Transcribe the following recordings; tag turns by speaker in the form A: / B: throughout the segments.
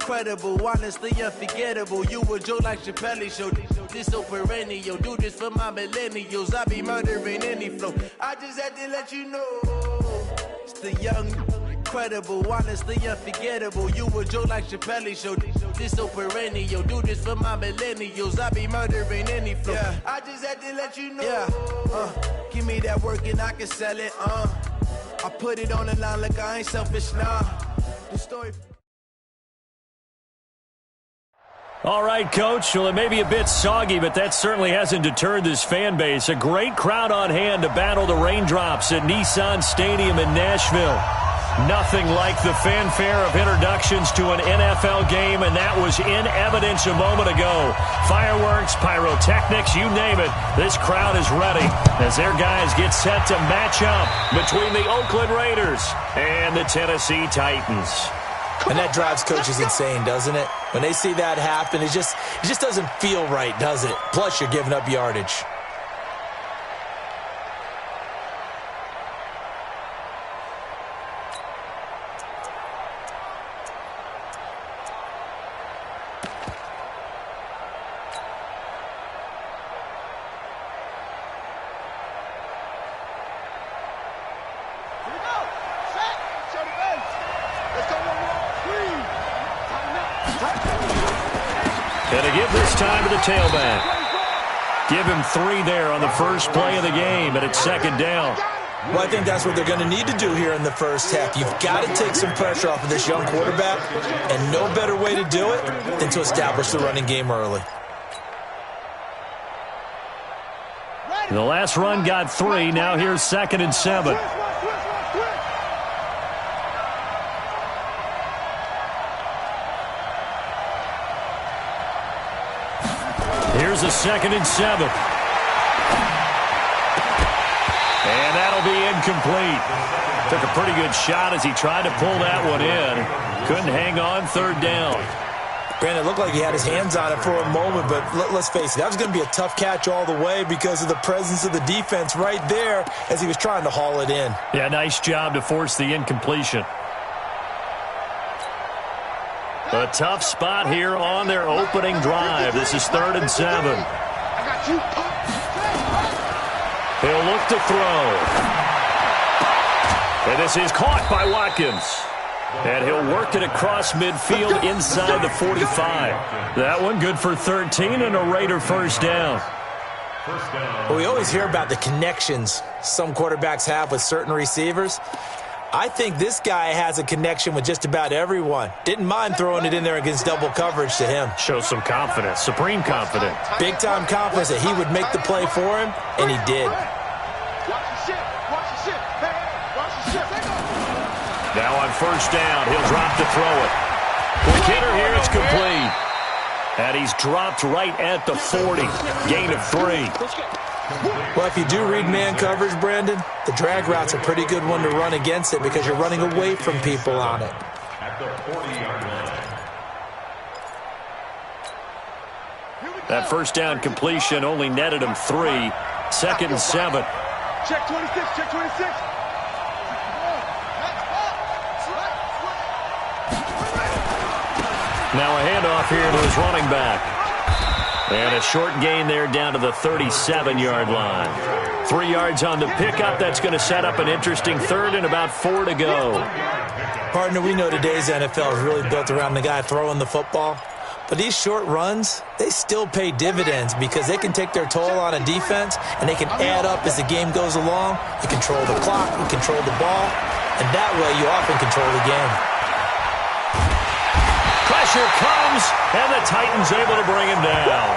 A: incredible, honestly unforgettable. You a joke like Chappelle Show. This so perennial. Do this for my millennials. I be murdering any flow. I just had to let you know. It's the young, incredible, honestly unforgettable. You a joke like Chappelle Show. This so perennial. Do this for my millennials. I be murdering any flow. Yeah. I just had to let you know. Yeah. Give me that work and I can sell it. I put it on the line like I ain't selfish now. The story.
B: All right, Coach. Well, it may be a bit soggy, but that certainly hasn't deterred this fan base. A great crowd on hand to battle the raindrops at Nissan Stadium in Nashville. Nothing like the fanfare of introductions to an NFL game, and that was in evidence a moment ago. Fireworks, pyrotechnics, you name it. This crowd is ready as their guys get set to match up between the Oakland Raiders and the Tennessee Titans.
C: And that drives coaches insane, doesn't it? When they see that happen, it just doesn't feel right, does it? Plus, you're giving up yardage.
B: And to give this time to the tailback. Give him 3 there on the first play of the game, and it's second down.
C: Well, I think that's what they're going to need to do here in the first half. You've got to take some pressure off of this young quarterback, and no better way to do it than to establish the running game early.
B: The last run got 3. Now here's 2nd and 7. Here's a 2nd and 7. And that'll be incomplete. Took a pretty good shot as he tried to pull that one in. Couldn't hang on, 3rd down.
C: Brandon, it looked like he had his hands on it for a moment, but let's face it, that was going to be a tough catch all the way because of the presence of the defense right there as he was trying to haul it in.
B: Yeah, nice job to force the incompletion. A tough spot here on their opening drive. This is 3rd and 7. He'll look to throw. And this is caught by Watkins. And he'll work it across midfield inside the 45. That one good for 13 and a Raider first down.
C: Well, we always hear about the connections some quarterbacks have with certain receivers. I think this guy has a connection with just about everyone. Didn't mind throwing it in there against double coverage to him.
B: Shows some confidence, supreme confidence.
C: Big-time confidence that he would make the play for him, and he did.
B: Now on first down, he'll drop to throw it. Quick hitter here, it's complete. And he's dropped right at the 40. Gain of 3.
C: Well, if you do read man coverage, Brandon, the drag route's a pretty good one to run against it because you're running away from people on it.
B: That first down completion only netted him 3. 2nd and 7.
D: Check 26, check 26.
B: Now a handoff here to his running back. And a short gain there down to the 37-yard line. 3 yards on the pickup. That's going to set up an interesting 3rd and about 4 to go.
C: Partner, we know today's NFL is really built around the guy throwing the football. But these short runs, they still pay dividends because they can take their toll on a defense and they can add up as the game goes along. You control the clock, you control the ball, and that way you often control the game.
B: Pressure comes, and the Titans able to bring him down.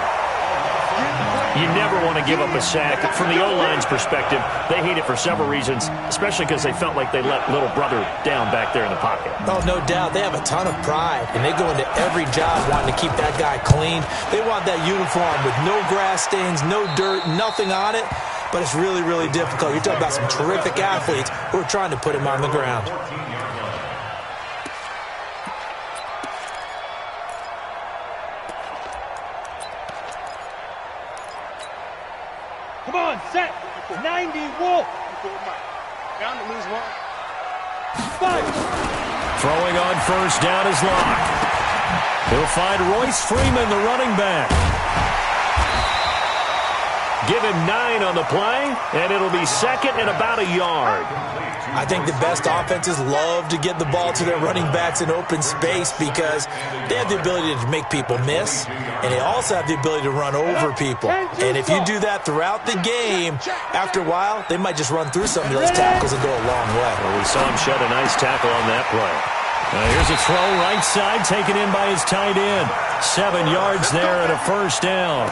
B: You never want to give up a sack. From the O-line's perspective, they hate it for several reasons, especially because they felt like they let little brother down back there in the pocket.
C: Oh, no doubt. They have a ton of pride, and they go into every job wanting to keep that guy clean. They want that uniform with no grass stains, no dirt, nothing on it, but it's really, really difficult. You're talking about some terrific athletes who are trying to put him on the ground.
D: Come on, set. 90, Wolf. Down to lose 1. 5.
B: Throwing on first down is Locke. He'll find Royce Freeman, the running back. Give him 9 on the play, and it'll be second and about a yard.
C: I think the best offenses love to get the ball to their running backs in open space because they have the ability to make people miss, and they also have the ability to run over people. And if you do that throughout the game, after a while, they might just run through some of those tackles and go a long way.
B: Well, we saw him shed a nice tackle on that play. Here's a throw right side, taken in by his tight end. 7 yards there and a first down.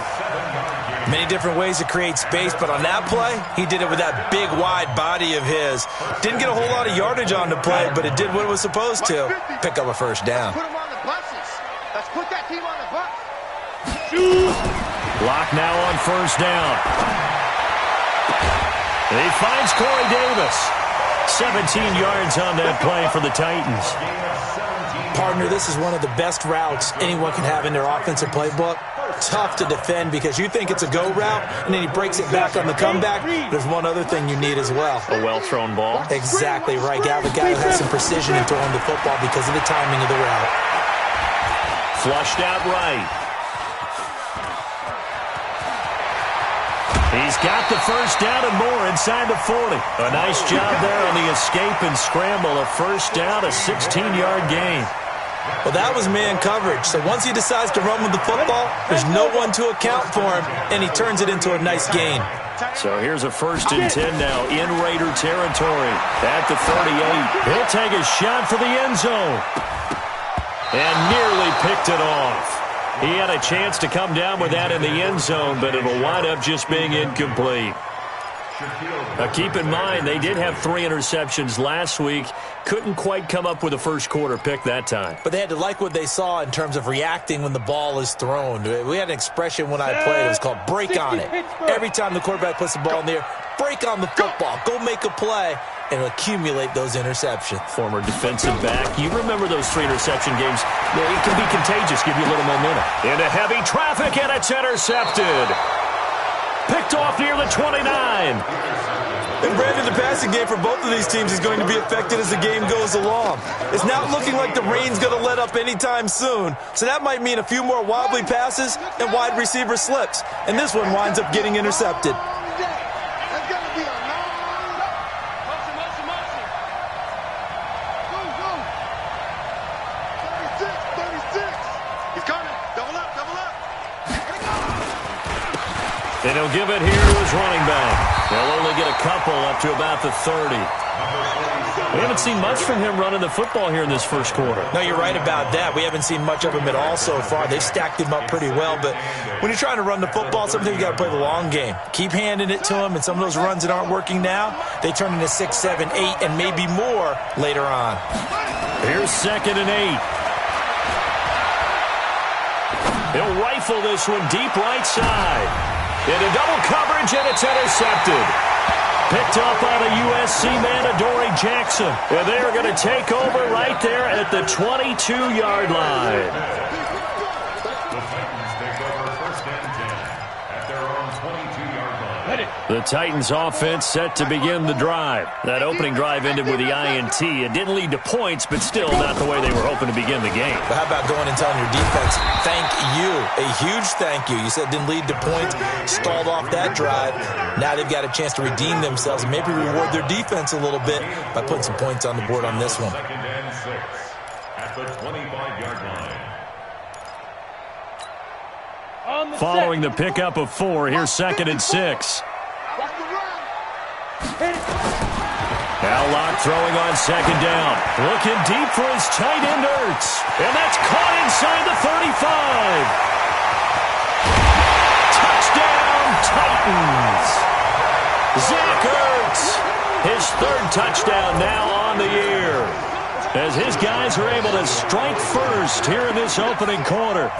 C: Many different ways to create space, but on that play, he did it with that big, wide body of his. Didn't get a whole lot of yardage on the play, but it did what it was supposed to. Pick up a first down.
D: Put him on the buses. Let's put that team on the bus.
B: Block now on first down. He finds Corey Davis. 17 yards on that play for the Titans.
C: Partner, this is one of the best routes anyone can have in their offensive playbook. Tough to defend because you think it's a go route, and then he breaks it back on the comeback. There's one other thing you need as well.
B: A well-thrown ball.
C: Exactly right. Got a guy who has some precision in throwing the football because of the timing of the route.
B: Flushed out right. He's got the first down and more inside the 40. A nice job there on the escape and scramble. A first down, a 16-yard gain.
C: Well, that was man coverage. So once he decides to run with the football, there's no one to account for him, and he turns it into a nice gain.
B: So here's a 1st and 10 now in Raider territory at the 38. He'll take a shot for the end zone. And nearly picked it off. He had a chance to come down with that in the end zone, but it'll wind up just being incomplete. Now keep in mind, they did have 3 interceptions last week. Couldn't quite come up with a first quarter pick that time.
C: But they had to like what they saw in terms of reacting when the ball is thrown. We had an expression when I played. It was called break on it. Every time the quarterback puts the ball in the air, break on the football. Go make a play and accumulate those interceptions.
B: Former defensive back. You remember those 3 interception games. It can be contagious, give you a little momentum. Into heavy traffic, and it's intercepted. Picked off near the 29.
C: And Brandon, the passing game for both of these teams is going to be affected as the game goes along. It's not looking like the rain's going to let up anytime soon. So that might mean a few more wobbly passes and wide receiver slips. And this one winds up getting intercepted.
B: And he'll give it here to his running back. They'll only get a couple up to about the 30. We haven't seen much from him running the football here in this first quarter.
C: No, you're right about that. We haven't seen much of him at all so far. They've stacked him up pretty well, but when you're trying to run the football, sometimes you got to play the long game. Keep handing it to him, and some of those runs that aren't working now, they turn into 6, 7, 8, and maybe more later on.
B: Here's 2nd and 8. He'll rifle this one deep right side. Into double coverage, and it's intercepted. Picked up by the USC man, Adoree Jackson. And they are going to take over right there at the 22-yard line. The Titans offense set to begin the drive. That opening drive ended with the INT. It didn't lead to points, but still not the way they were hoping to begin the game.
C: But how about going and telling your defense, thank you, a huge thank you. You said it didn't lead to points, stalled off that drive. Now they've got a chance to redeem themselves and maybe reward their defense a little bit by putting some points on the board on this one.
E: 2nd and 6 at the 25-yard line.
B: Following the pickup of 4, here's 2nd and 6. Now Locke throwing on 2nd down. Looking deep for his tight end, Ertz. And that's caught inside the 35. Touchdown, Titans. Zach Ertz, his 3rd touchdown now on the year, as his guys are able to strike first here in this opening quarter.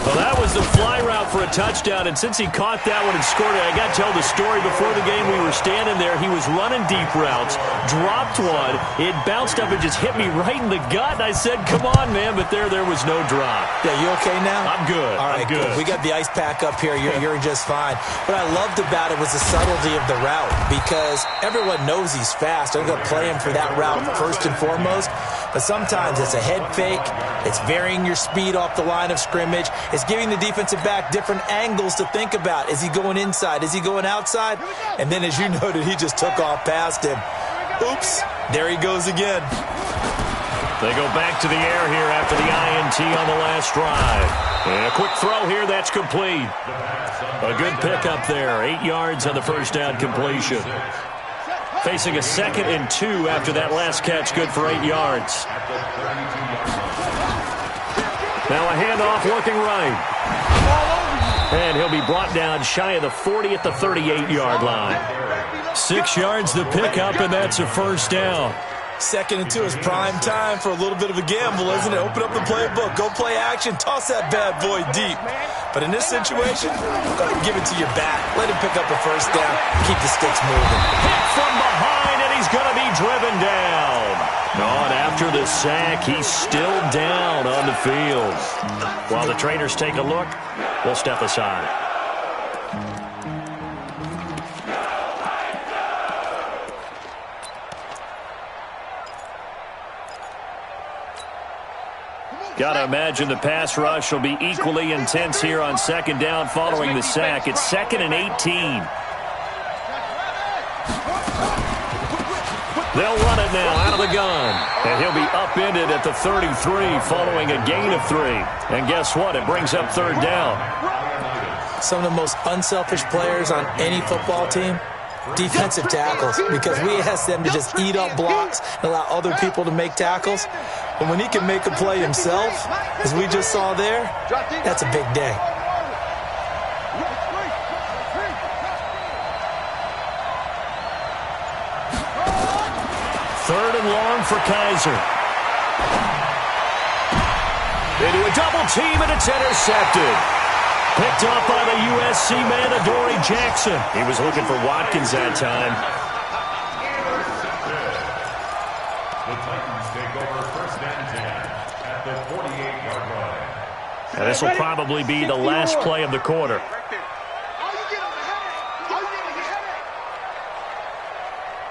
B: Well, that was the fly route for a touchdown, and since he caught that one and scored it, I got to tell the story. Before the game, we were standing there. He was running deep routes, dropped one. It bounced up and just hit me right in the gut, and I said, come on, man, but there was no drop.
C: Yeah, you okay now?
B: I'm good.
C: All right,
B: I'm good.
C: We got the ice pack up here. You're just fine. What I loved about it was the subtlety of the route, because everyone knows he's fast. They're going to play him for that route first and foremost, but sometimes it's a head fake, It's varying your speed off the line of scrimmage. It's giving the defensive back different angles to think about. Is he going inside? Is he going outside? And then, as you noted, he just took off past him. Oops, there he goes again.
B: They go back to the air here after the INT on the last drive. And a quick throw here, that's complete. A good pickup there, 8 yards on the first down completion. Facing a 2nd and 2 after that last catch, good for 8 yards. Now a handoff looking right. And he'll be brought down shy of the 40 at the 38-yard line. 6 yards the pickup, and that's a first down.
C: 2nd and 2 is prime time for a little bit of a gamble, isn't it? Open up the playbook, go play action, toss that bad boy deep. But in this situation, go ahead and give it to your back. Let him pick up a first down, keep the sticks moving.
B: Hit from behind, and he's going to be driven down. And after the sack, he's still down on the field. While the trainers take a look, we'll step aside. Got to imagine the pass rush will be equally intense here on 2nd down following the sack. It's 2nd and 18. They'll run it now out of the gun. And he'll be upended at the 33 following a gain of 3. And guess what? It brings up 3rd down.
C: Some of the most unselfish players on any football team, defensive tackles, because we ask them to just eat up blocks and allow other people to make tackles. But when he can make a play himself, as we just saw there, that's a big day.
B: Third and long for Kaiser. They do a double team, and it's intercepted. Picked up by the USC man, Adoree Jackson. He was looking for Watkins that time.
E: The Titans take over 1st and 10 at the 48-yard line.
B: And this will probably be the last play of the quarter.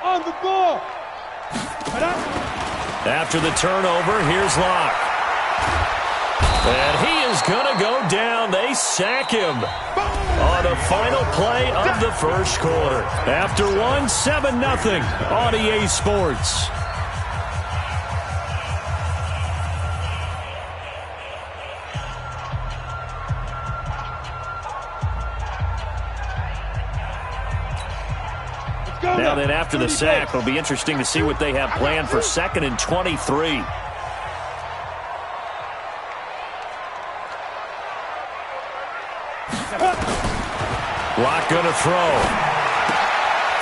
D: On the ball.
B: After the turnover, here's Locke. And he is going to go down. They sack him on the final play of the first quarter. After 7-0 on EA Sports. Now then, after the sack, it'll be interesting to see what they have planned for 2nd and 23. Locke gonna throw.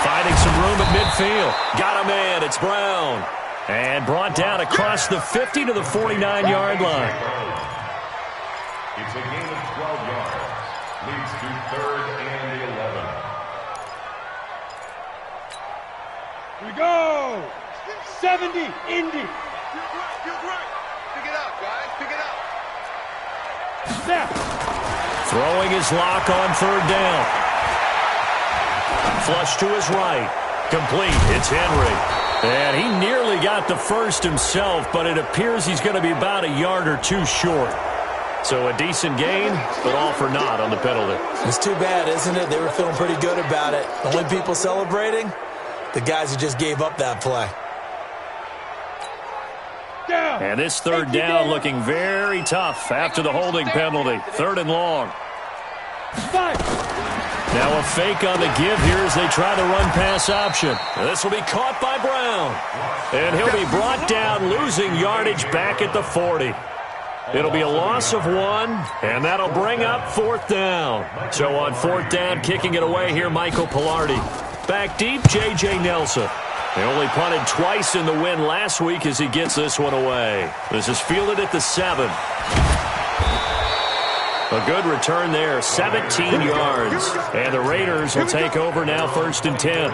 B: Finding some room at midfield. Got a man. It's Brown. And brought down across the 50 to the 49-yard line.
E: It's a gain of 12 yards. Leads to 3rd and 11.
D: Here we go. 70, Indy.
F: Pick it up, guys. Pick it up.
D: Snap.
B: Throwing his Locke on 3rd down. Flush to his right. Complete. It's Henry. And he nearly got the first himself, but it appears he's going to be about a yard or 2 short. So a decent gain, but all for naught on the penalty.
C: It's too bad, isn't it? They were feeling pretty good about it. The only people celebrating, the guys who just gave up that play.
B: And this 3rd down looking very tough after the holding penalty. 3rd and long. Now a fake on the give here as they try the run-pass option. This will be caught by Brown. And he'll be brought down, losing yardage back at the 40. It'll be a loss of 1, and that'll bring up 4th down. So on 4th down, kicking it away here, Michael Pilardi. Back deep, J.J. Nelson. They only punted twice in the win last week as he gets this one away. This is fielded at the 7. A good return there, 17 yards. And the Raiders will take over now, 1st and 10.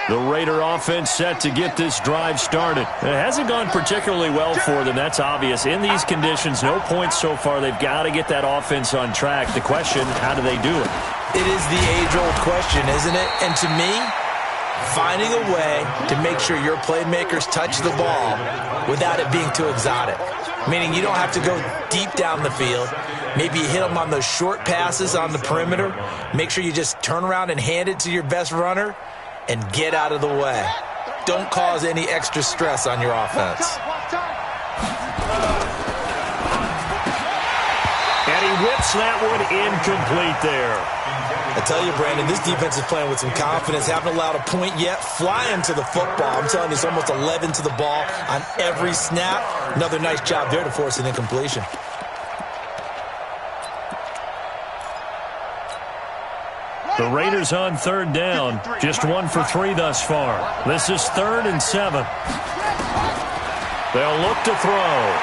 B: The Raider offense set to get this drive started. It hasn't gone particularly well for them, that's obvious. In these conditions, no points so far. They've got to get that offense on track. The question, how do they do it?
C: It is the age-old question, isn't it? And to me, finding a way to make sure your playmakers touch the ball without it being too exotic. Meaning you don't have to go deep down the field. Maybe you hit them on those short passes on the perimeter. Make sure you just turn around and hand it to your best runner and get out of the way. Don't cause any extra stress on your offense.
B: And he whips that one incomplete there.
C: I tell you, Brandon, this defense is playing with some confidence. Haven't allowed a point yet. Flying to the football. I'm telling you, it's almost 11 to the ball on every snap. Another nice job there to force an incompletion.
B: The Raiders on third down. Just 1 for 3 thus far. This is 3rd and 7. They'll look to throw.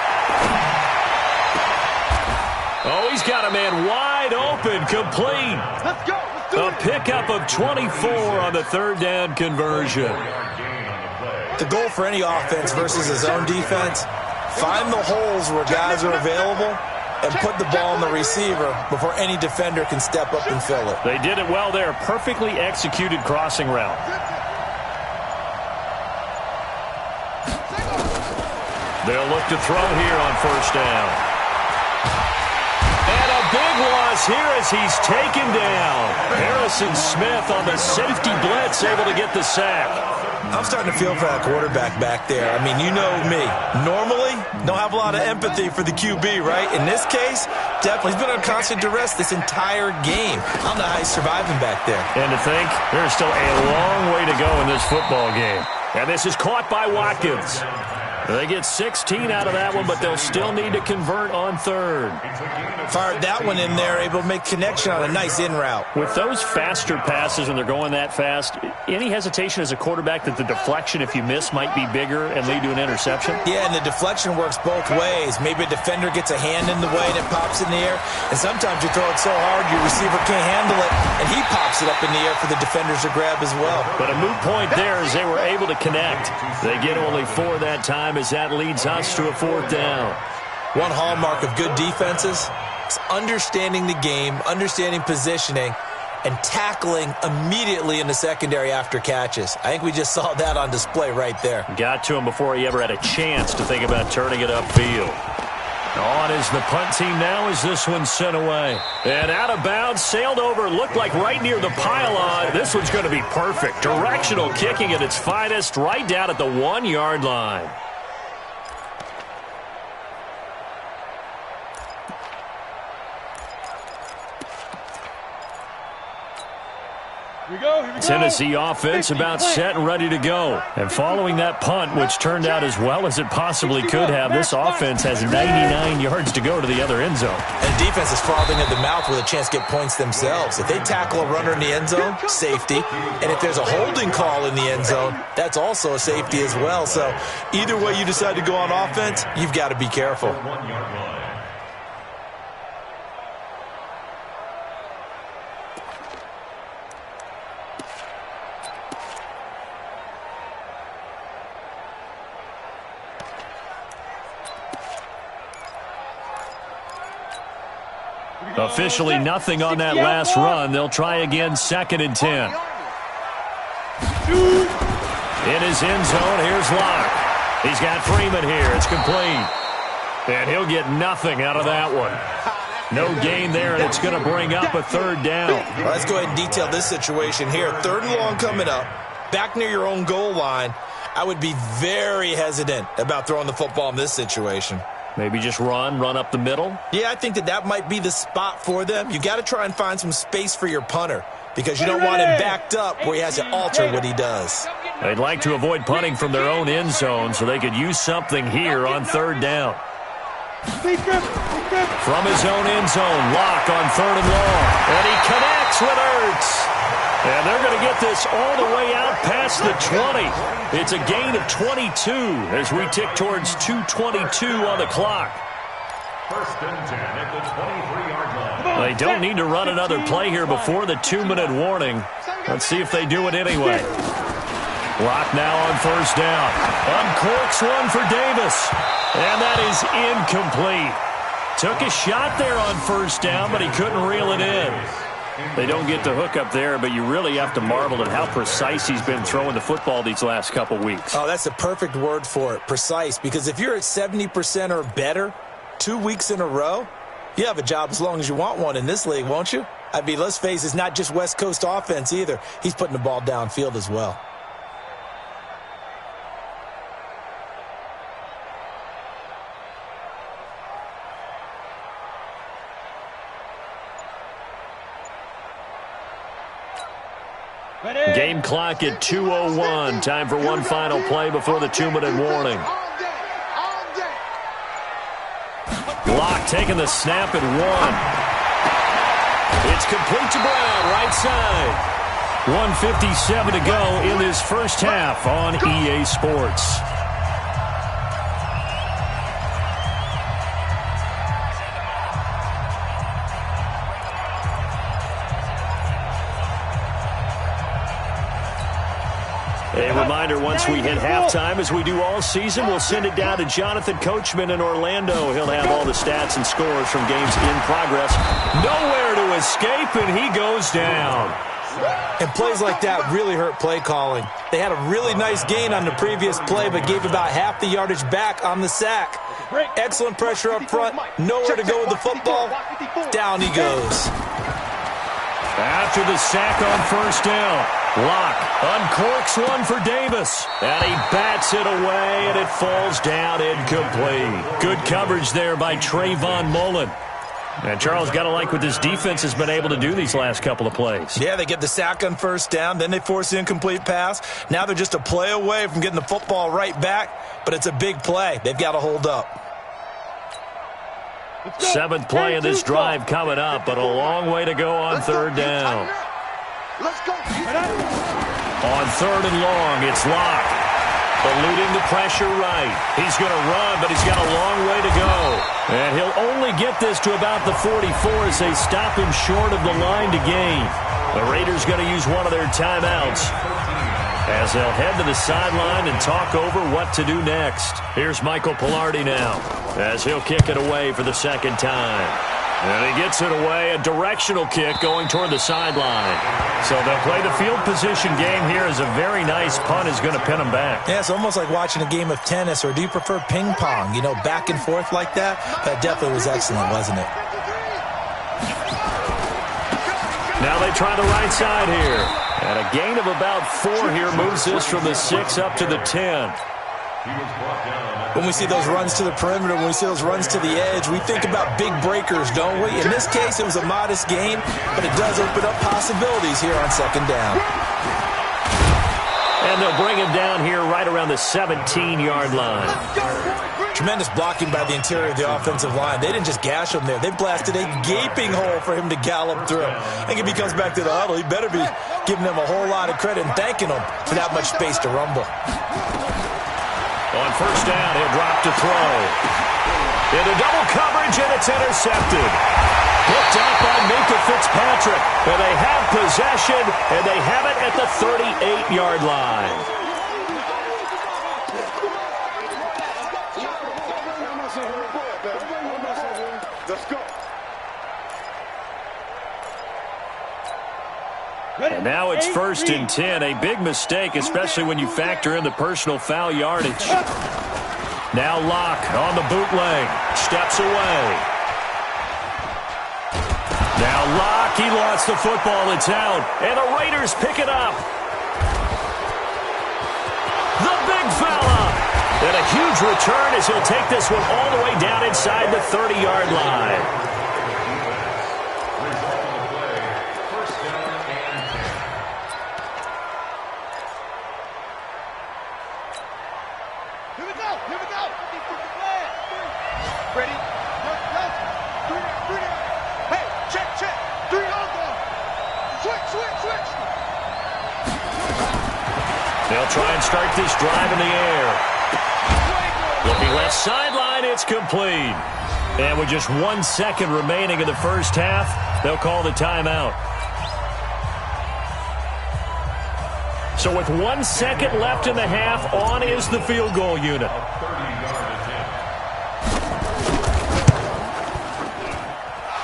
B: Oh, he's got a man wide open, complete.
D: Let's go.
B: A pickup of 24 on the 3rd down conversion.
C: The goal for any offense versus his own defense, find the holes where guys are available and put the ball in the receiver before any defender can step up and fill it.
B: They did it well there. Perfectly executed crossing route. They'll look to throw here on 1st down. And a big loss here as he's taken down. Harrison Smith on the safety blitz, able to get the sack.
C: I'm starting to feel for that quarterback back there. I mean, you know me. Normally, don't have a lot of empathy for the QB, right? In this case, definitely. He's been on constant duress this entire game. I don't know how he's surviving back there.
B: And to think, there's still a long way to go in this football game. And this is caught by Watkins. They get 16 out of that one, but they'll still need to convert on 3rd.
C: Fired that one in there, able to make connection on a nice in route.
B: With those faster passes when they're going that fast, any hesitation as a quarterback that the deflection, if you miss, might be bigger and lead to an interception?
C: Yeah, and the deflection works both ways. Maybe a defender gets a hand in the way and it pops in the air, and sometimes you throw it so hard your receiver can't handle it, and he pops it up in the air for the defenders to grab as well.
B: But a moot point there as they were able to connect. They get only 4 that time as that leads us to a 4th down.
C: One hallmark of good defenses is understanding the game, understanding positioning, and tackling immediately in the secondary after catches. I think we just saw that on display right there.
B: Got to him before he ever had a chance to think about turning it upfield. On is the punt team now as this one's sent away. And out of bounds, sailed over, looked like right near the pylon. This one's going to be perfect. Directional kicking at its finest, right down at the 1-yard line.
D: Here we go.
B: Tennessee offense about set and ready to go. And following that punt, which turned out as well as it possibly could have, this offense has 99 yards to go to the other end zone.
C: And defense is frothing at the mouth with a chance to get points themselves. If they tackle a runner in the end zone, safety. And if there's a holding call in the end zone, that's also a safety as well. So either way you decide to go on offense, you've got to be careful.
B: Officially nothing on that last run. They'll try again, 2nd and 10. In his end zone, here's Locke. He's got Freeman here. It's complete. And he'll get nothing out of that one. No gain there, and it's going to bring up a 3rd down.
C: Well, let's go ahead and detail this situation here. 3rd and long coming up. Back near your own goal line. I would be very hesitant about throwing the football in this situation.
B: Maybe just run up the middle?
C: Yeah, I think that might be the spot for them. You got to try and find some space for your punter because you don't want him backed up where he has to alter what he does.
B: They'd like to avoid punting from their own end zone so they could use something here on 3rd down. From his own end zone, Locke on 3rd and long. And he connects with Ertz. And they're going to get this all the way out past the 20. It's a gain of 22 as we tick towards 2:22 on the clock.
E: 1st and 10 at the 23-yard line.
B: They don't need to run another play here before the 2-minute warning. Let's see if they do it anyway. Locke now on 1st down. Uncorks one for Davis. And that is incomplete. Took a shot there on 1st down, but he couldn't reel it in. They don't get the hook up there, but you really have to marvel at how precise he's been throwing the football these last couple weeks.
C: Oh, that's the perfect word for it, precise, because if you're at 70% or better 2 weeks in a row, you have a job as long as you want one in this league, won't you? I mean, let's face it, it's not just West Coast offense either. He's putting the ball downfield as well.
B: Game clock at 2:01. Time for one final play before the 2-minute warning. Locke taking the snap at 1. It's complete to Brown, right side. 1:57 to go in this first half on EA Sports. A reminder, once we hit halftime, as we do all season, we'll send it down to Jonathan Coachman in Orlando. He'll have all the stats and scores from games in progress. Nowhere to escape, and he goes down.
C: And plays like that really hurt play calling. They had a really nice gain on the previous play, but gave about half the yardage back on the sack. Excellent pressure up front. Nowhere to go with the football. Down he goes.
B: After the sack on first down, Locke uncorks one for Davis, and he bats it away, and it falls down incomplete. Good coverage there by Trayvon Mullen. And Charles, got to like what this defense has been able to do these last couple of plays.
C: Yeah, they get the sack on first down, then they force the incomplete pass. Now they're just a play away from getting the football right back, but it's a big play. They've got to hold up.
B: 7th play of this drive coming up, but a long way to go on third down.
F: Let's go.
B: On 3rd and long, it's Locke. Eluding the pressure right. He's going to run, but he's got a long way to go. And he'll only get this to about the 44 as they stop him short of the line to gain. The Raiders going to use one of their timeouts as they'll head to the sideline and talk over what to do next. Here's Michael Pilardi now as he'll kick it away for the second time. And he gets it away, a directional kick going toward the sideline. So they'll play the field position game here as a very nice punt is going to pin them back.
C: Yeah, it's almost like watching a game of tennis, or do you prefer ping pong? You know, back and forth like that? That definitely was excellent, wasn't it?
B: Now they try the right side here. And a gain of about 4 here moves this from the 6 up to the 10.
C: When we see those runs to the perimeter, when we see those runs to the edge, we think about big breakers, don't we? In this case, it was a modest gain, but it does open up possibilities here on second down.
B: And they'll bring him down here right around the 17-yard line.
C: Tremendous blocking by the interior of the offensive line. They didn't just gash him there. They blasted a gaping hole for him to gallop through. I think if he comes back to the huddle, he better be giving them a whole lot of credit and thanking them for that much space to rumble.
B: On first down, he'll drop to throw. Into double coverage, and it's intercepted. Picked up by Minkah Fitzpatrick. And they have possession, and they have it at the 38-yard line.
F: Let's go.
B: And now it's 1st and 10. A big mistake, especially when you factor in the personal foul yardage. Now Locke on the bootleg. Steps away. Now Locke, he lost the football. It's out. And the Raiders pick it up. The big fella. And a huge return as he'll take this one all the way down inside the 30-yard line. They'll try and start this drive in the air. Looking left sideline, it's complete. And with just 1 second remaining in the first half, they'll call the timeout. So with 1 second left in the half, on is the field goal unit.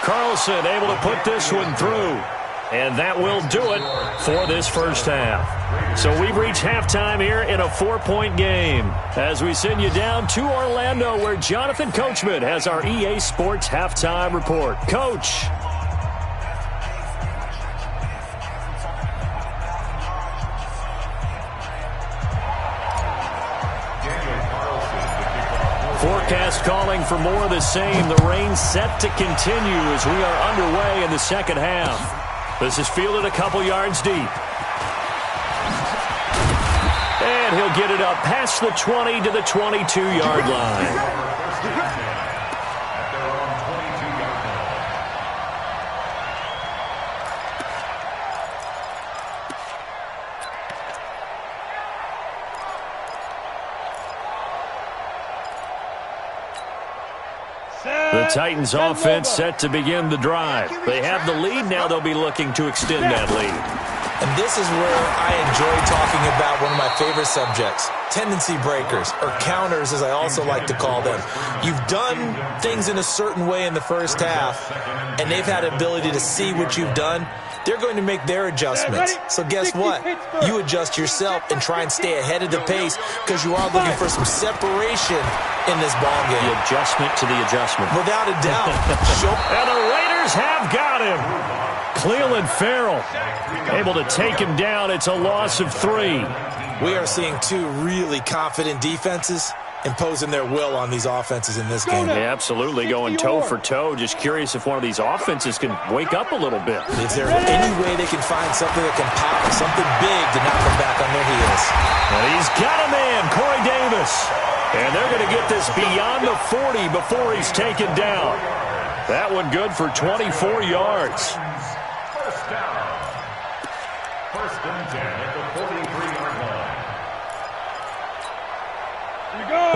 B: Carlson able to put this one through. And that will do it for this first half. So we've reached halftime here in a 4-point game as we send you down to Orlando where Jonathan Coachman has our EA Sports halftime report. Coach. Forecast calling for more of the same. The rain set to continue as we are underway in the second half. This is fielded a couple yards deep. And he'll get it up past the 20 to the 22-yard line. The Titans offense set to begin the drive. They have the lead. Now they'll be looking to extend that lead.
C: And this is where I enjoy talking about one of my favorite subjects, tendency breakers, or counters as I also like to call them. You've done things in a certain way in the first half, and they've had the ability to see what you've done. They're going to make their adjustments. So guess what? You adjust yourself and try and stay ahead of the pace because you are looking for some separation in this ball game.
B: The adjustment to the adjustment.
C: Without a doubt.
B: And the Raiders have got him. Cleveland Farrell able to take him down. It's a loss of 3.
C: We are seeing two really confident defenses imposing their will on these offenses in this game.
B: Yeah, absolutely, going toe for toe. Just curious if one of these offenses can wake up a little bit.
C: Is there any way they can find something that can pop, something big to knock them back on their heels?
B: And he's got a man, Corey Davis. And they're going to get this beyond the 40 before he's taken down. That one good for 24 yards.
E: First down. First and 10 at the 43-yard line.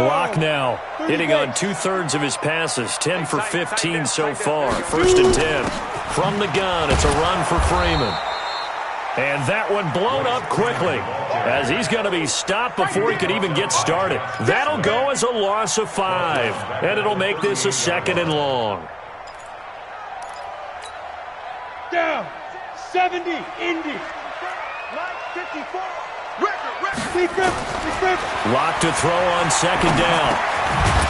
B: Locke now hitting on 2/3 of his passes, 10 for 15 so far. First and 10 from the gun. It's a run for Freeman. And that one blown up quickly as he's going to be stopped before he could even get started. That'll go as a loss of 5, and it'll make this a 2nd and long.
D: Down. 70. Indy. 54.
B: Locke to throw on 2nd down.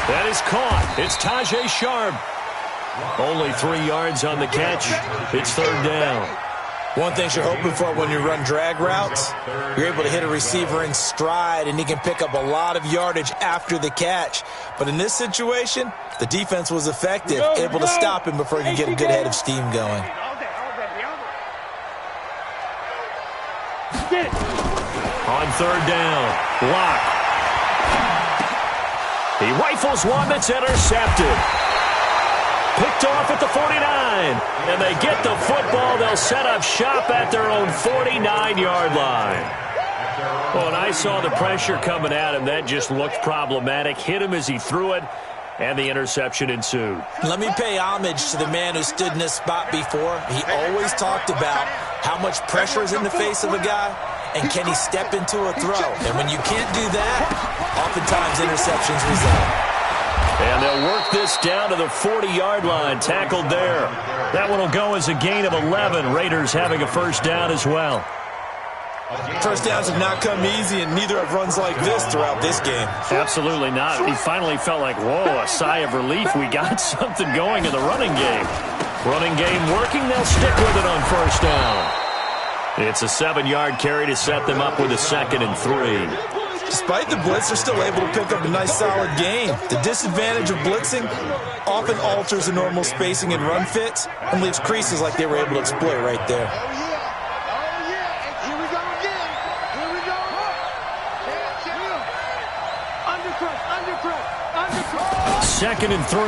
B: That is caught. It's Tajay Sharp. Only 3 yards on the catch. It's 3rd down.
C: One thing you're hoping for when you run drag routes, you're able to hit a receiver in stride, and he can pick up a lot of yardage after the catch. But in this situation, the defense was effective, able to stop him before he could get a good head of steam going.
B: On 3rd down, Locke. He rifles one that's intercepted. Picked off at the 49. And they get the football. They'll set up shop at their own 49-yard line. Well, and I saw the pressure coming at him. That just looked problematic. Hit him as he threw it, and the interception ensued.
C: Let me pay homage to the man who stood in this spot before. He always talked about how much pressure is in the face of a guy, and can he step into a throw? And when you can't do that, oftentimes interceptions result.
B: And they'll work this down to the 40-yard line, tackled there. That one will go as a gain of 11. Raiders having a first down as well.
C: First downs have not come easy, and neither have runs like this throughout this game.
B: Absolutely not. He finally felt like, whoa, a sigh of relief. We got something going in the running game. Running game working. They'll stick with it on first down. It's a 7-yard carry to set them up with a 2nd and 3.
C: Despite the blitz, they're still able to pick up a nice, solid gain. The disadvantage of blitzing often alters the normal spacing and run fits and leaves creases like they were able to exploit right there.
F: Here we go again. Here we go. Undercut.
B: 2nd and 3.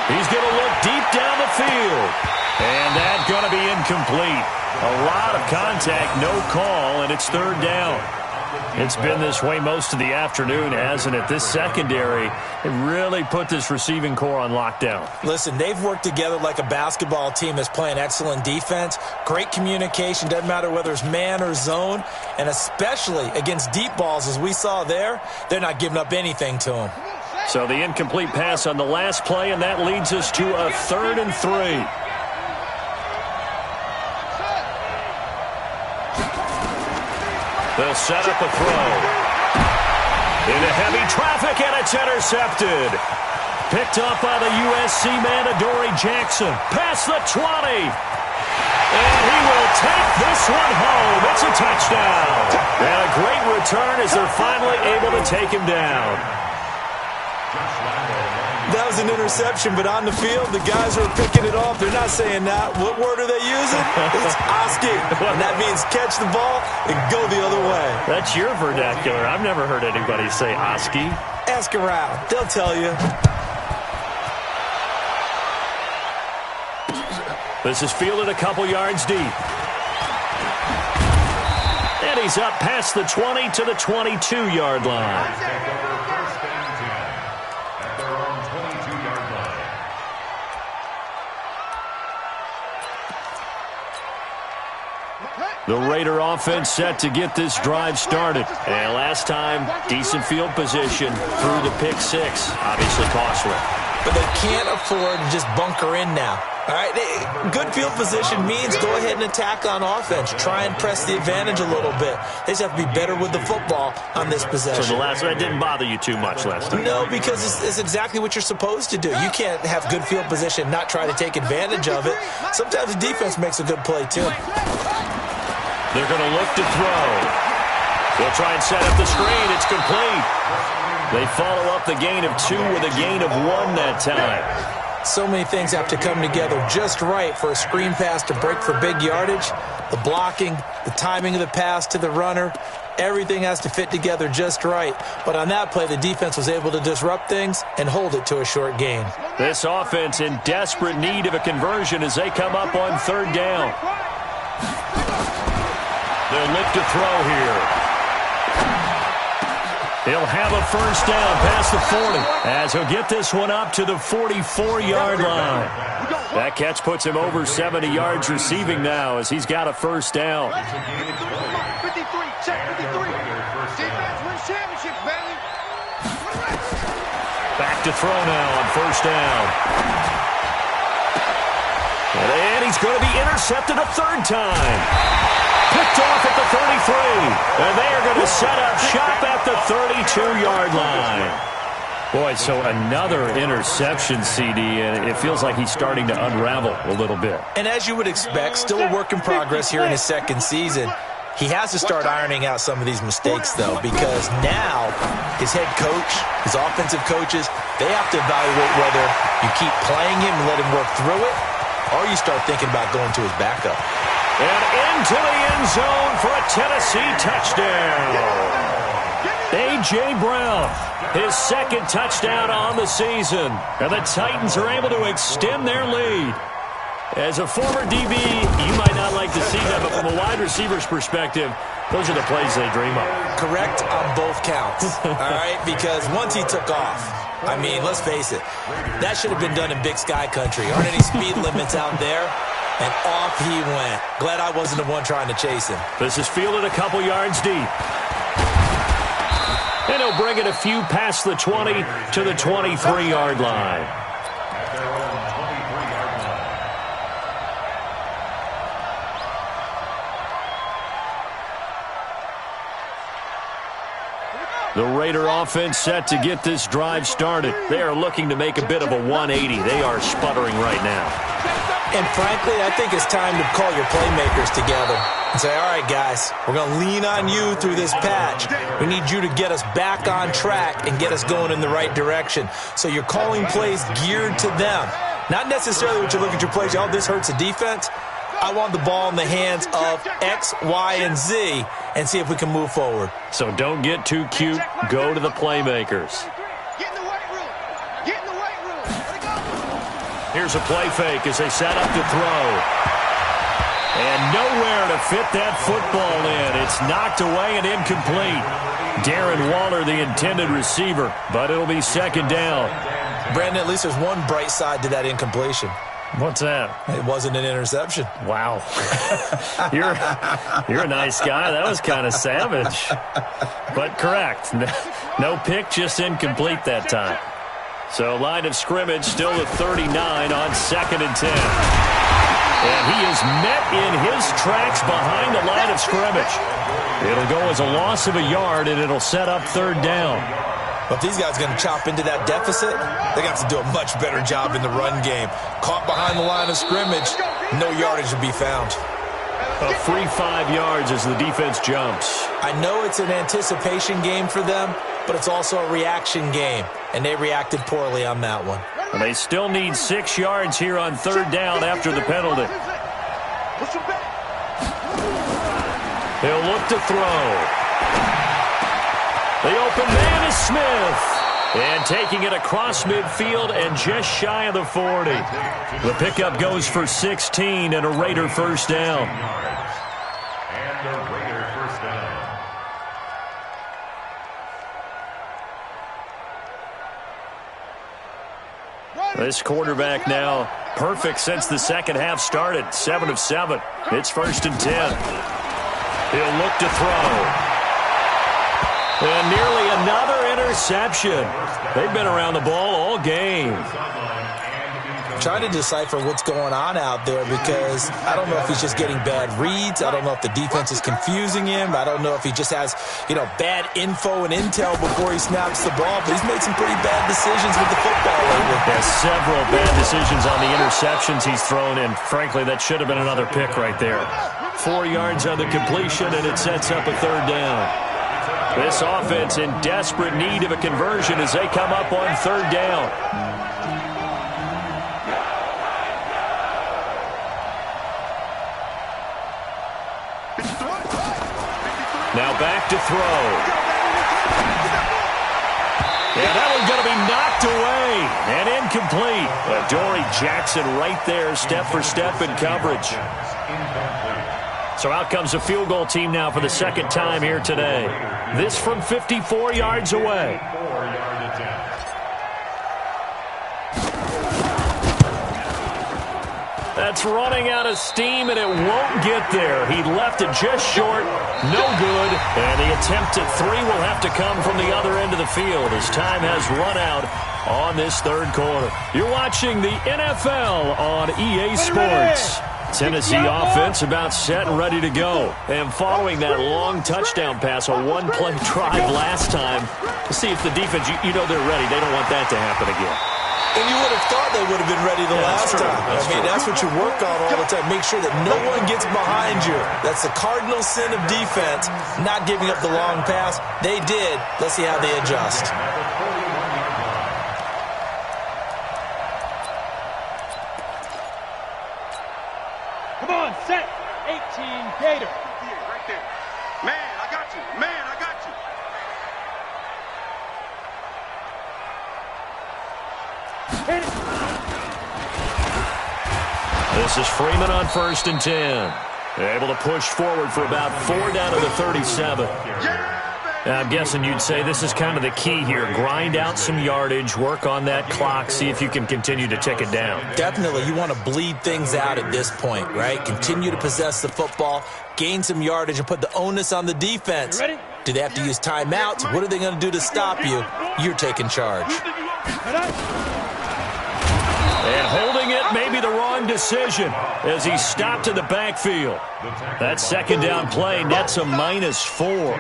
B: He's going to look deep down the field. And that's going to be incomplete. A lot of contact, no call, and it's 3rd down. It's been this way most of the afternoon, hasn't it? This secondary, it really put this receiving core on lockdown.
C: Listen, they've worked together like a basketball team that's playing excellent defense. Great communication, doesn't matter whether it's man or zone. And especially against deep balls, as we saw there, they're not giving up anything to them.
B: So the incomplete pass on the last play, and that leads us to a 3rd and 3. They'll set up a throw. Into heavy traffic, and it's intercepted. Picked up by the USC man, Adoree Jackson. Past the 20. And he will take this one home. It's a touchdown. And a great return as they're finally able to take him down.
C: That was an interception, but on the field, the guys who are picking it off, they're not saying that. What word are they using? It's Oski. And that means catch the ball and go the other way.
B: That's your vernacular. I've never heard anybody say Oski.
C: Ask around. They'll tell you.
B: This is fielded a couple yards deep. And he's up past the 20 to the 22-yard line. The Raider offense set to get this drive started. And last time, decent field position through the pick six. Obviously costly.
C: But they can't afford to just bunker in now. All right, good field position means go ahead and attack on offense. Try and press the advantage a little bit. They just have to be better with the football on this possession.
B: So the last one didn't bother you too much last time?
C: No, because it's exactly what you're supposed to do. You can't have good field position and not try to take advantage of it. Sometimes the defense makes a good play, too.
B: They're going to look to throw. They'll try and set up the screen. It's complete. They follow up the gain of 2 with a gain of 1 that time.
C: So many things have to come together just right for a screen pass to break for big yardage. The blocking, the timing of the pass to the runner, everything has to fit together just right. But on that play, the defense was able to disrupt things and hold it to a short gain.
B: This offense in desperate need of a conversion as they come up on 3rd down. They'll look to throw here. He'll have a first down past the 40 as he'll get this one up to the 44-yard line. That catch puts him over 70 yards receiving now as he's got a first down.
F: 53, check 53. Defense wins championships, baby.
B: Back to throw now on first down. And he's going to be intercepted a 3rd time. Picked off at the 33. And they are going to set up shop at the 32-yard line. Boy, so another interception, CD, and it feels like he's starting to unravel a little bit.
C: And as you would expect, still a work in progress here in his 2nd season. He has to start ironing out some of these mistakes, though, because now his head coach, his offensive coaches, they have to evaluate whether you keep playing him and let him work through it, or you start thinking about going to his backup.
B: And into the end zone for a Tennessee touchdown. A.J. Brown, his 2nd touchdown on the season. And the Titans are able to extend their lead. As a former DB, you might not like to see that, but from a wide receiver's perspective, those are the plays they dream of.
C: Correct on both counts, all right? Because once he took off, I mean, let's face it, that should have been done in Big Sky country. Aren't any speed limits out there? And off he went. Glad I wasn't the one trying to chase him.
B: This is fielded a couple yards deep. And he'll bring it a few past the 20 to the 23-yard line. The Raider offense set to get this drive started. They are looking to make a bit of a 180. They are sputtering right now.
C: And frankly, I think it's time to call your playmakers together and say, all right, guys, we're going to lean on you through this patch. We need you to get us back on track and get us going in the right direction. So you're calling plays geared to them. Not necessarily what you look at your plays, oh, this hurts the defense. I want the ball in the hands of X, Y, and Z and see if we can move forward.
B: So don't get too cute. Go to the playmakers.
F: Get in the weight room. Get in the weight room. Let it go.
B: Here's a play fake as they set up to throw. And nowhere to fit that football in. It's knocked away and incomplete. Darren Waller, the intended receiver, but it'll be 2nd down.
C: Brandon, at least there's one bright side to that incompletion.
B: What's that?
C: It wasn't an interception.
B: Wow. You're a nice guy. That was kind of savage. But correct. No pick, just incomplete that time. So line of scrimmage still at 39 on 2nd and 10. And he is met in his tracks behind the line of scrimmage. It'll go as a loss of a yard, and it'll set up third down.
C: But if these guys are going to chop into that deficit, they're going to have to do a much better job in the run game. Caught behind the line of scrimmage, no yardage to be found.
B: A free 5 yards as the defense jumps.
C: I know it's an anticipation game for them, but it's also a reaction game, and they reacted poorly on that one.
B: And they still need 6 yards here on third down after the penalty. He'll look to throw. The open man is Smith. And taking it across midfield and just shy of the 40. The pickup goes for 16 and a Raider first down.
E: And a Raider first down.
B: This quarterback now perfect since the second half started. 7 of 7. It's 1st and 10. He'll look to throw. And nearly another interception. They've been around the ball all game.
C: I'm trying to decipher what's going on out there because I don't know if he's just getting bad reads. I don't know if the defense is confusing him. I don't know if he just has, bad info and intel before he snaps the ball. But he's made some pretty bad decisions with the football lately.
B: Has several bad decisions on the interceptions he's thrown, and frankly, that should have been another pick right there. 4 yards on the completion, and it sets up a third down. This offense in desperate need of a conversion as they come up on third down. Now back to throw. Yeah, that one's going to be knocked away and incomplete. Adoree Jackson right there, step for step in coverage. So out comes a field goal team now for the second time here today. This from 54 yards away. That's running out of steam, and it won't get there. He left it just short. No good. And the attempt at 3 will have to come from the other end of the field as time has run out on this third quarter. You're watching the NFL on EA Sports. Tennessee offense about set and ready to go. And following that long touchdown pass, a one-play drive last time, to see if the defense, they're ready. They don't want that to happen again.
C: And you would have thought they would have been ready the last time. That's what you work on all the time. Make sure that no one gets behind you. That's the cardinal sin of defense, not giving up the long pass. They did. Let's see how they adjust.
D: Come on, set. 18 Gator.
F: Right there. Man, I got you. Man, I got you.
D: Hit it.
B: This is Freeman on 1st and 10. They're able to push forward for about 4 down to the 37. I'm guessing you'd say this is kind of the key here. Grind out some yardage, work on that clock, see if you can continue to tick it down.
C: Definitely. You want to bleed things out at this point, right? Continue to possess the football, gain some yardage, and put the onus on the defense.
D: Ready?
C: Do they have to use timeouts? What are they going to do to stop you? You're taking charge.
B: And holding it may be the wrong decision as he stopped in the backfield. That second down play nets a -4.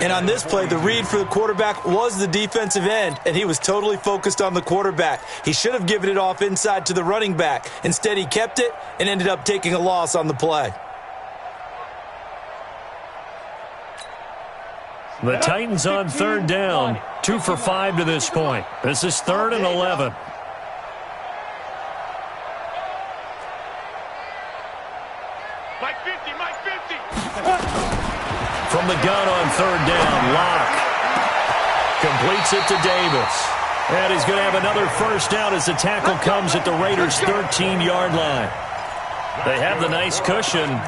C: And on this play, the read for the quarterback was the defensive end, and he was totally focused on the quarterback. He should have given it off inside to the running back. Instead, he kept it and ended up taking a loss on the play.
B: The Titans on third down, 2 for 5 to this point. This is 3rd and 11.
F: Mike 50, Mike 50.
B: From the gun on third down, Locke completes it to Davis. And he's going to have another first down as the tackle comes at the Raiders' 13-yard line. They have the nice cushion.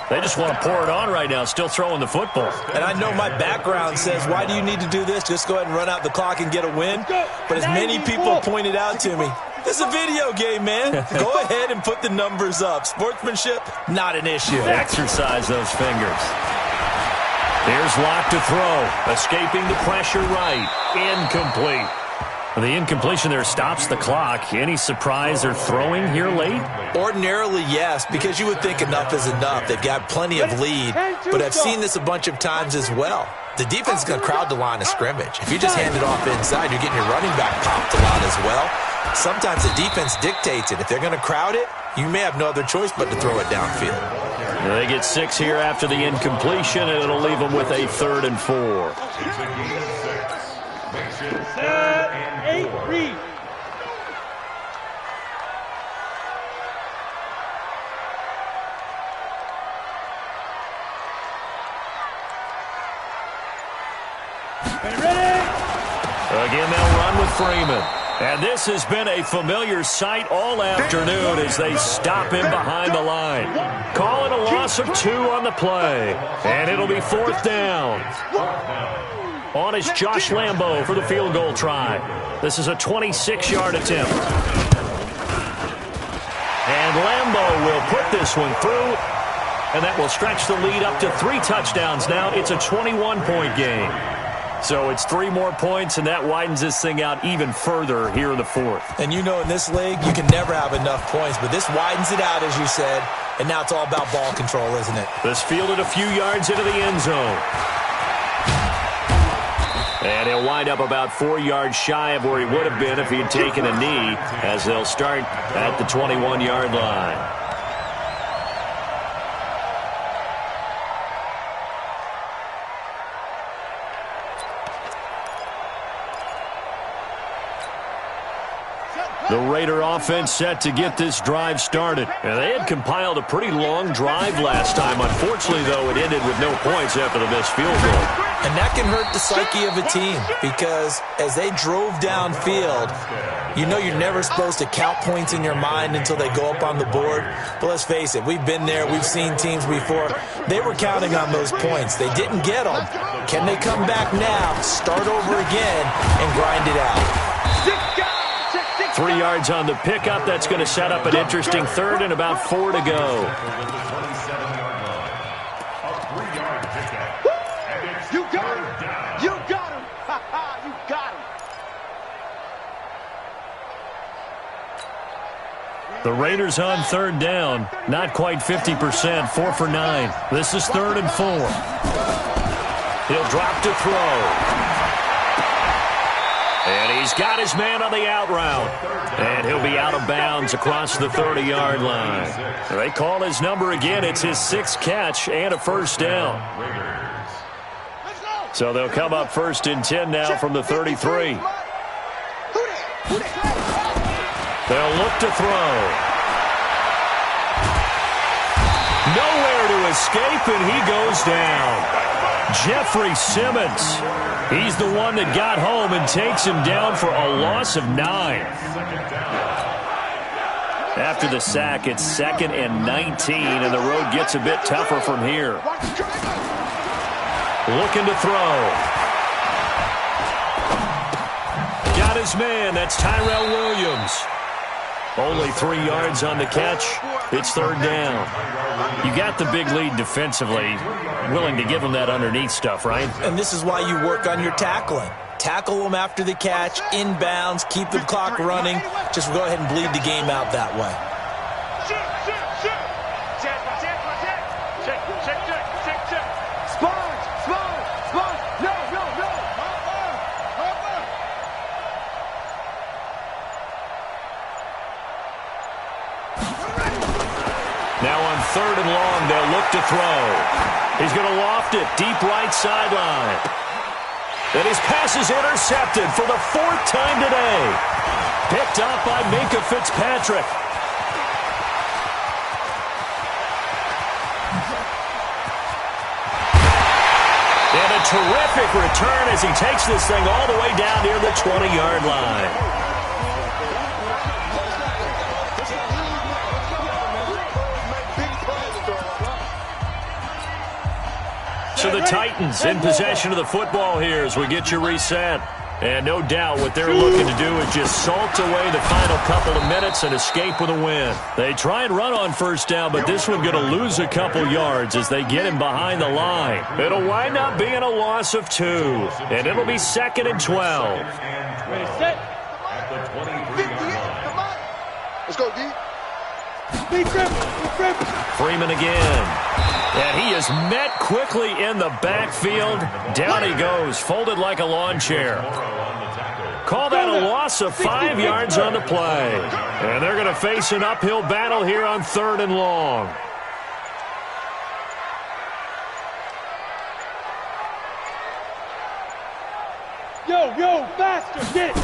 B: They just want to pour it on right now, still throwing the football.
C: And I know my background says, why do you need to do this? Just go ahead and run out the clock and get a win. But as many people pointed out to me, this is a video game, man. Go ahead and put the numbers up. Sportsmanship, not an issue.
B: Exercise those fingers. Here's Locke to throw. Escaping the pressure right. Incomplete. The incompletion there stops the clock. Any surprise they're throwing here late?
C: Ordinarily, yes, because you would think enough is enough. They've got plenty of lead, but I've seen this a bunch of times as well. The defense is going to crowd the line of scrimmage. If you just hand it off inside, you're getting your running back popped a lot as well. Sometimes the defense dictates it. If they're going to crowd it, you may have no other choice but to throw it downfield.
B: They get 6 here after the incompletion, and it'll leave them with a 3rd and 4.
D: Third and 8, read.
B: Again, they'll run with Freeman. And this has been a familiar sight all afternoon as they stop him behind the line. Call it a loss of 2 on the play. And it'll be 4th down. On is Josh Lambo for the field goal try. This is a 26-yard attempt. And Lambo will put this one through. And that will stretch the lead up to 3 touchdowns now. It's a 21-point game. So it's 3 more points, and that widens this thing out even further here in the 4th.
C: And you know in this league, you can never have enough points, but this widens it out, as you said, and now it's all about ball control, isn't it?
B: This fielded a few yards into the end zone. And he'll wind up about 4 yards shy of where he would have been if he had taken a knee, as they'll start at the 21-yard line. The Raider offense set to get this drive started. And they had compiled a pretty long drive last time. Unfortunately, though, it ended with no points after the missed field goal.
C: And that can hurt the psyche of a team because as they drove downfield, you know you're never supposed to count points in your mind until they go up on the board. But let's face it, we've been there. We've seen teams before. They were counting on those points. They didn't get them. Can they come back now, start over again, and grind it out?
B: 3 yards on the pickup. That's going to set up an interesting 3rd and about 4 to go.
F: You got him. You got him. You got him.
B: The Raiders on 3rd down. Not quite 50%. 4 for 9. This is 3rd and 4. He'll drop to throw. And he's got his man on the out route. And he'll be out of bounds across the 30-yard line. They call his number again. It's his 6th catch and a 1st down. So they'll come up 1st and 10 now from the 33. They'll look to throw. Nowhere to escape, and he goes down. Jeffrey Simmons. He's the one that got home and takes him down for a loss of 9. After the sack, it's 2nd and 19, and the road gets a bit tougher from here. Looking to throw. Got his man. That's Tyrell Williams. Only 3 yards on the catch. It's 3rd down. You got the big lead defensively. Willing to give them that underneath stuff, right?
C: And this is why you work on your tackling. Tackle them after the catch, inbounds, keep the clock running. Just go ahead and bleed the game out that way.
B: Now on 3rd and long, they'll look to throw. He's going to loft it deep right sideline. And his pass is intercepted for the 4th time today. Picked up by Minkah Fitzpatrick. And a terrific return as he takes this thing all the way down near the 20-yard line. So the Titans in possession of the football here as we get you reset. And no doubt what they're looking to do is just salt away the final couple of minutes and escape with a win. They try and run on 1st down, but this one going to lose a couple yards as they get him behind the line. It'll wind up being a loss of 2, and it'll be 2nd and 12.
D: Ready, set.
E: 23 yard line.
F: Come on. Let's go, D.
B: Freeman again. And he is met quickly in the backfield. Down he goes, folded like a lawn chair. Call that a loss of 5 yards on the play. And they're going to face an uphill battle here on 3rd and long.
D: Yo, faster, get it.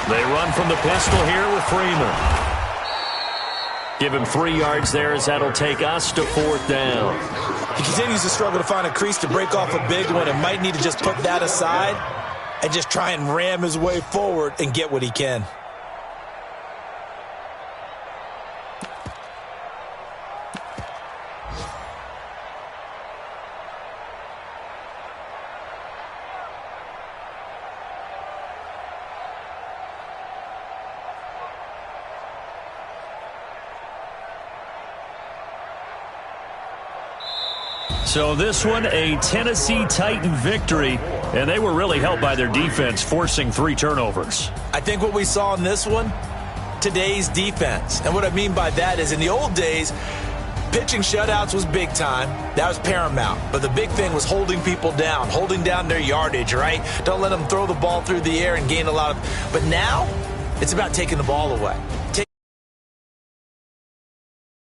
B: They run from the pistol here with Freeman. Give him 3 yards there as that'll take us to 4th down.
C: He continues to struggle to find a crease to break off a big one and might need to just put that aside and just try and ram his way forward and get what he can.
B: So this one, a Tennessee Titan victory, and they were really helped by their defense, forcing 3 turnovers.
C: I think what we saw in this one, today's defense. And what I mean by that is in the old days, pitching shutouts was big time. That was paramount. But the big thing was holding people down, holding down their yardage, right? Don't let them throw the ball through the air and gain a lot of... But now, it's about taking the ball away.